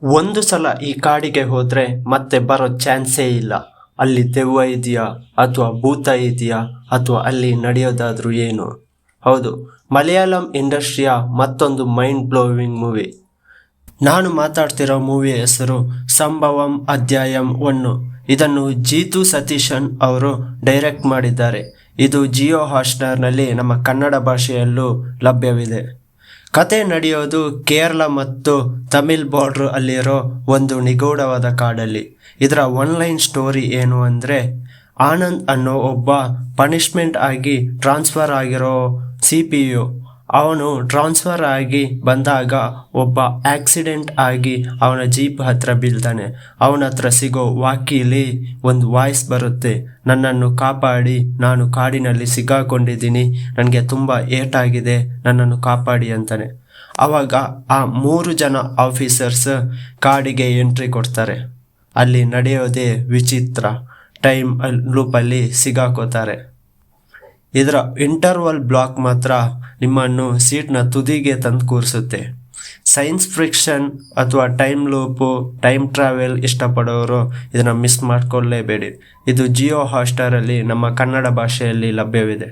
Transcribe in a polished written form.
ಒಂದು ಸಲ ಈ ಕಾಡಿಗೆ ಹೋದರೆ ಮತ್ತೆ ಬರೋ ಚಾನ್ಸೇ ಇಲ್ಲ. ಅಲ್ಲಿ ದೆವ್ವ ಇದೆಯಾ ಅಥವಾ ಭೂತ ಇದೆಯಾ ಅಥವಾ ಅಲ್ಲಿ ನಡೆಯೋದಾದ್ರೂ ಏನು? ಹೌದು, ಮಲಯಾಳಂ ಇಂಡಸ್ಟ್ರಿಯ ಮತ್ತೊಂದು ಮೈಂಡ್ ಬ್ಲೋವಿಂಗ್ ಮೂವಿ. ನಾನು ಮಾತಾಡ್ತಿರೋ ಮೂವಿ ಹೆಸರು ಸಂಭವಂ ಅಧ್ಯಾಯಂ 1. ಇದನ್ನು ಜೀತು ಸತೀಶನ್ ಅವರು ಡೈರೆಕ್ಟ್ ಮಾಡಿದ್ದಾರೆ. ಇದು ಜಿಯೋ ಹಾಟ್‌ಸ್ಟಾರ್‌ನಲ್ಲಿ ನಮ್ಮ ಕನ್ನಡ ಭಾಷೆಯಲ್ಲೂ ಲಭ್ಯವಿದೆ. ಕತೆ ನಡೆಯೋದು ಕೇರಳ ಮತ್ತು ತಮಿಳ್ ಬಾರ್ಡರ್ ಅಲ್ಲಿರೋ ಒಂದು ನಿಗೂಢವಾದ ಕಾಡಲ್ಲಿ. ಇದರ ಒನ್ಲೈನ್ ಸ್ಟೋರಿ ಏನು ಅಂದರೆ, ಆನಂದ್ ಅನ್ನೋ ಒಬ್ಬ ಪನಿಷ್ಮೆಂಟ್ ಆಗಿ ಟ್ರಾನ್ಸ್ಫರ್ ಆಗಿರೋ CPU. ಅವನು ಟ್ರಾನ್ಸ್ಫರ್ ಆಗಿ ಬಂದಾಗ ಒಬ್ಬ ಆಕ್ಸಿಡೆಂಟ್ ಆಗಿ ಅವನ ಜೀಪ್ ಹತ್ರ ಬೀಳ್ತಾನೆ. ಅವನ ಹತ್ರ ಸಿಗೋ ವಾಕಿಲಿ ಒಂದು ವಾಯ್ಸ್ ಬರುತ್ತೆ, ನನ್ನನ್ನು ಕಾಪಾಡಿ, ನಾನು ಕಾಡಿನಲ್ಲಿ ಸಿಕ್ಕಾಕೊಂಡಿದ್ದೀನಿ, ನನಗೆ ತುಂಬ ಏಟಾಗಿದೆ, ನನ್ನನ್ನು ಕಾಪಾಡಿ ಅಂತಾನೆ. ಆವಾಗ ಆ 3 ಜನ ಆಫೀಸರ್ಸ್ ಕಾಡಿಗೆ ಎಂಟ್ರಿ ಕೊಡ್ತಾರೆ. ಅಲ್ಲಿ ನಡೆಯೋದೇ ವಿಚಿತ್ರ. ಟೈಮ್ ಲೂಪಲ್ಲಿ ಸಿಗಾಕೋತಾರೆ. ಇದರ ಇಂಟರ್ವಲ್ ಬ್ಲಾಕ್ ಮಾತ್ರ ನಿಮ್ಮನ್ನು ಸೀಟ್ನ ತುದಿಗೆ ತಂದು ಕೂರಿಸುತ್ತೆ. ಸೈನ್ಸ್ ಫಿಕ್ಷನ್ ಅಥವಾ ಟೈಮ್ ಲೂಪು, ಟೈಮ್ ಟ್ರಾವೆಲ್ ಇಷ್ಟಪಡೋರು ಇದನ್ನು ಮಿಸ್ ಮಾಡ್ಕೊಳ್ಳೇಬೇಡಿ. ಇದು ಜಿಯೋ ಹಾಟ್‌ಸ್ಟಾರಲ್ಲಿ ನಮ್ಮ ಕನ್ನಡ ಭಾಷೆಯಲ್ಲಿ ಲಭ್ಯವಿದೆ.